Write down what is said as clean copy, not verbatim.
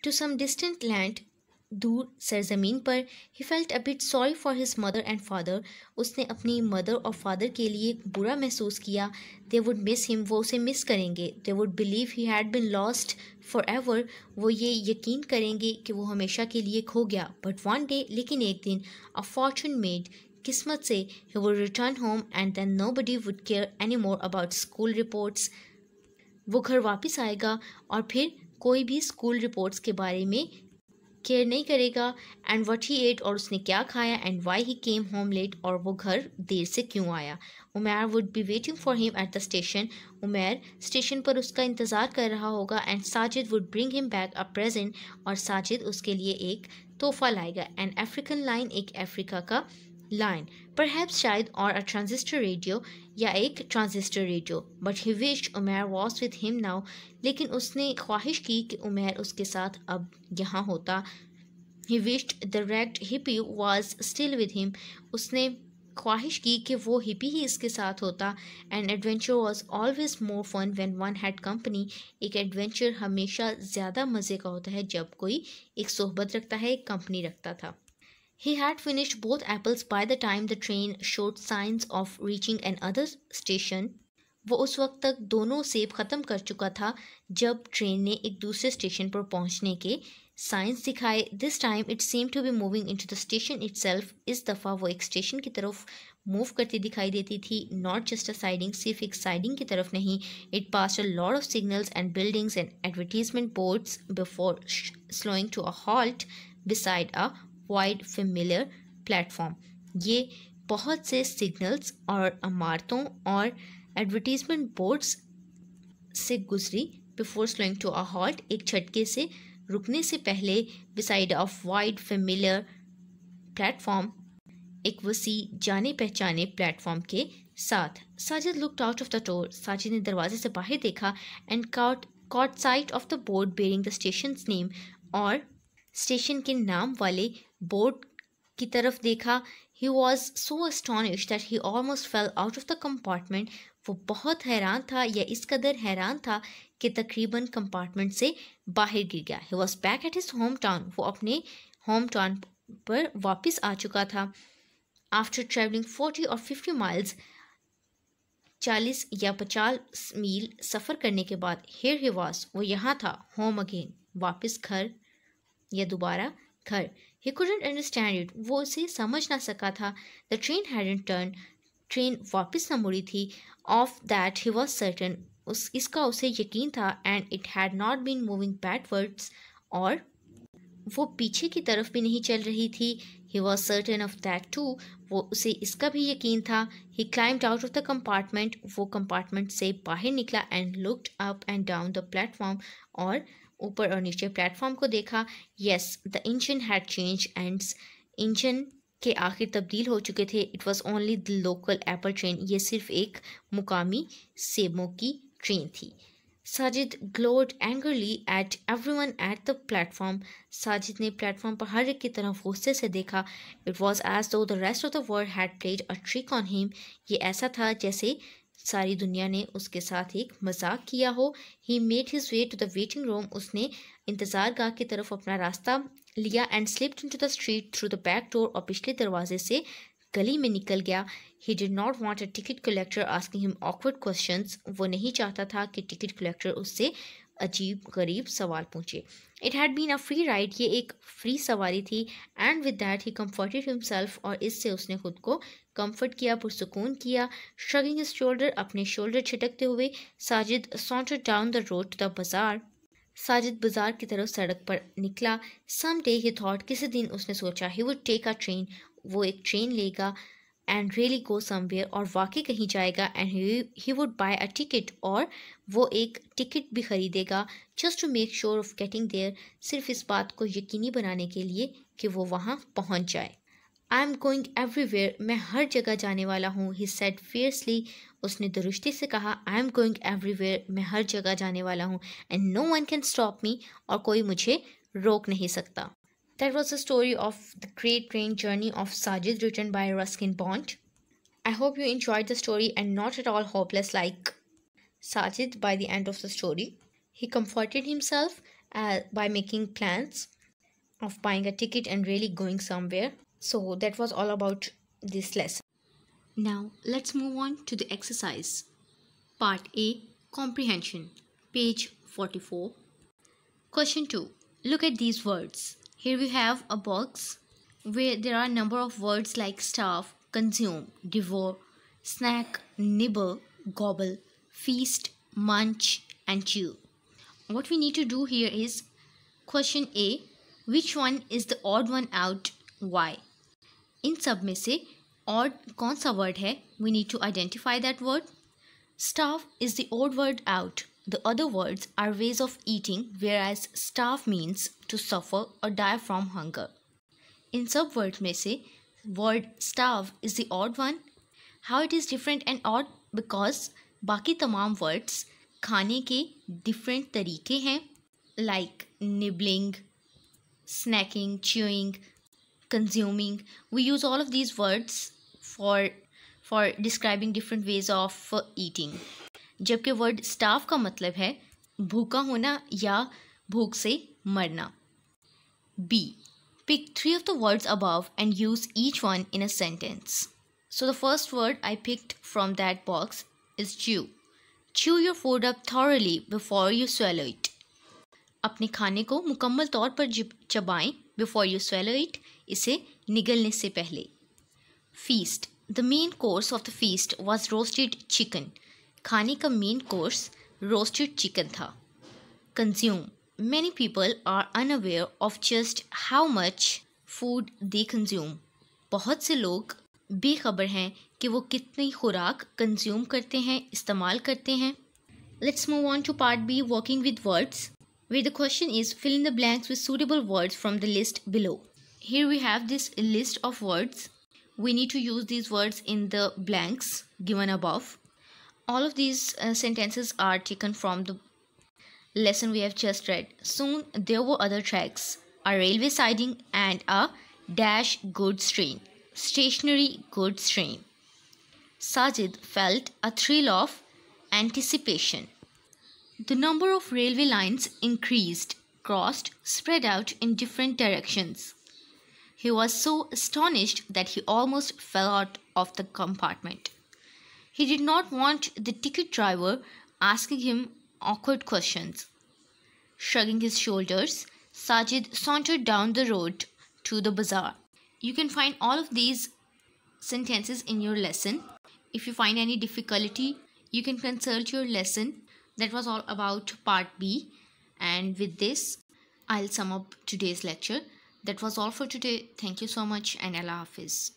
To some distant land, दूर सरजमीन पर। He felt a bit sorry for his mother and father, उसने अपनी mother और फादर के लिए बुरा महसूस किया। दे वुड मिस हिम, वो उसे मिस करेंगे। They would believe he had been lost for ever, वो ये यकीन करेंगे कि वो हमेशा के लिए खो गया। बट वन डे, लेकिन एक दिन, अ फॉर्चून मेड, किस्मत से, he would return home and then nobody would care anymore about school reports. वो घर वापस आएगा और फिर कोई भी स्कूल रिपोर्ट्स के बारे में केयर नहीं करेगा। एंड वट ही एट, और उसने क्या खाया। And why he came home late, और वो घर देर से क्यों आया। Umair would be waiting for him at the station, Umair station पर उसका इंतज़ार कर रहा होगा। And Sajid would bring him back a present, और साजिद उसके लिए एक तोहफा लाएगा। एन अफ्रीकन लाइन, एक अफ्रीका का लाइन, परहैप्स शायद, और अ ट्रांजिस्टर रेडियो, या एक transistor radio. But he wished Umair was with him now, लेकिन उसने ख्वाहिश की कि उमैर उसके साथ अब यहाँ होता। He wished the raked hippie was still with him, उसने ख्वाहिश की कि वो हिप्पी ही इसके साथ होता। And adventure was always more fun when one had company, एक एडवेंचर हमेशा ज़्यादा मज़े का होता है जब कोई एक सोहबत रखता है, एक कंपनी रखता था। He had finished both apples by the time the train showed signs of reaching another station. वो उस वक्त तक दोनों सेब ख़त्म कर चुका था जब ट्रेन ने एक दूसरे स्टेशन पर पहुंचने के साइंस दिखाए। This time it seemed to be moving into the station itself, इस दफ़ा वो एक स्टेशन की तरफ मूव करती दिखाई देती थी। नॉट जस्ट अ साइडिंग, सिर्फ एक साइडिंग की तरफ नहीं। It pass a lot of signals and buildings and advertisement boards before slowing to a halt beside a wide familiar platform. ये बहुत से सिग्नल्स और इमारतों और एडवर्टीजमेंट बोर्ड्स से गुजरी। Before slowing to a halt, एक झटके से रुकने से पहले। Beside of wide familiar platform, एक वसी जाने पहचाने प्लेटफॉर्म के साथ। Sajid looked out of the door, Sajid ने दरवाजे से बाहर देखा। And caught sight of the board bearing the station's name, और स्टेशन के नाम वाले बोर्ड की तरफ देखा। He was so astonished that he almost fell out of the compartment. वो बहुत हैरान था, या इस कदर हैरान था कि तकरीबन कंपार्टमेंट से बाहर गिर गया। He was back at his hometown. वो अपने होम टाउन पर वापस आ चुका था। After traveling 40 or 50 miles, 40 या 50 मील सफ़र करने के बाद, here he was, वो यहाँ था, home again, वापस घर या दोबारा घर। He couldn't understand it, वो उसे समझ ना सका था। The train hadn't turned, train वापस न मुड़ी थी। Of that he was certain, इसका उसे यकीन था। And it had not been moving backwards, और वो पीछे की तरफ भी नहीं चल रही थी। He was certain of that too, वो उसे इसका भी यकीन था। He climbed out of the compartment, वो कंपार्टमेंट से बाहर निकला। And looked up and down the platform, और ऊपर और नीचे प्लेटफॉर्म को देखा। Yes, the engine had changed ends, engine के आखिर तब्दील हो चुके थे। It was only the local apple train, ये सिर्फ एक मुकामी सेबों की ट्रेन थी। Sajid glowed angrily at everyone at the platform, Sajid ने प्लेटफॉर्म पर हर एक की तरफ गुस्से से देखा। It was as though the rest of the world had played a trick on him, ये ऐसा था जैसे सारी दुनिया ने उसके साथ एक मजाक किया हो। He made his way to the waiting room, उसने इंतज़ार गाह की तरफ अपना रास्ता लिया। And slipped into the street through the back door, और पिछले दरवाजे से गली में निकल गया। He did not want a ticket collector asking him awkward questions, वो नहीं चाहता था कि टिकट कलेक्टर उससे अजीब गरीब सवाल पूछे। It had been a free ride, ये एक फ्री सवारी थी। And with that he comforted himself, और इससे उसने खुद को कंफर्ट किया, पुरसुकून किया। Shrugging his shoulder, अपने शोल्डर छिटकते हुए, Sajid sauntered down the road to the bazaar, Sajid बाजार की तरफ सड़क पर निकला। Someday he thought, किसी दिन उसने सोचा, he would take a train, वो एक ट्रेन लेगा। And really go somewhere, और वाकई कहीं जाएगा। And he would buy a ticket, और वो एक टिकट भी खरीदेगा। Just to make sure of getting there, सिर्फ इस बात को यकीनी बनाने के लिए कि वो वहाँ पहुँच जाए। I am going everywhere, मैं हर जगह जाने वाला हूँ। He said fiercely, उसने दुरुस्ती से कहा। I am going everywhere, मैं हर जगह जाने वाला हूँ। And no one can stop me, और कोई मुझे रोक नहीं सकता। That was the story of the Great Train Journey of Sajid, written by Ruskin Bond. I hope you enjoyed the story and not at all hopeless like Sajid by the end of the story. He comforted himself by making plans of buying a ticket and really going somewhere. So that was all about this lesson. Now let's move on to the exercise. Part A, Comprehension, page 44. Question 2. Look at these words. Here we have a box where there are a number of words like starve, consume, devour, snack, nibble, gobble, feast, munch, and chew. What we need to do here is question A, which one is the odd one out? Why? इन सब में से odd कौन सा word है? We need to identify that word. Starve is the odd word out. The other words are ways of eating, whereas starve means to suffer or die from hunger. इन सब words में से word starve is the odd one. How it is different and odd? Because बाकी तमाम words खाने के different तरीके हैं, like nibbling, snacking, chewing, consuming. We use all of these words for describing different ways of eating. जबकि word starve का मतलब है भूखा होना या भूख से मरना. B. Pick 3 of the words above and use each one in a sentence. So the first word I picked from that box is chew. Chew your food up thoroughly before you swallow it. अपने खाने को मुकम्मल तौर पर चबाएं before you swallow it, इसे निगलने से पहले. Feast. The main course of the feast was roasted chicken. खाने का main course roasted chicken था. Consume. Many people are unaware of just how much food they consume. बहुत से लोग बेखबर हैं कि वो कितनी खुराक कंज्यूम करते हैं, इस्तेमाल करते हैं. Let's move on to part B, working with words, where the question is fill in the blanks with suitable words from the list below. Here we have this list of words. We need to use these words in the blanks given above. All of these sentences are taken from the lesson we have just read. Soon there were other tracks, a railway siding and a dash goods train, stationary goods train. Sajid felt a thrill of anticipation. The number of railway lines increased, crossed, spread out in different directions. He was so astonished that he almost fell out of the compartment. He did not want the ticket driver asking him awkward questions. Shrugging his shoulders, Sajid sauntered down the road to the bazaar. You can find all of these sentences in your lesson. If you find any difficulty, you can consult your lesson. That was all about part B. And with this, I'll sum up today's lecture. That was all for today. Thank you so much and Allah Hafiz.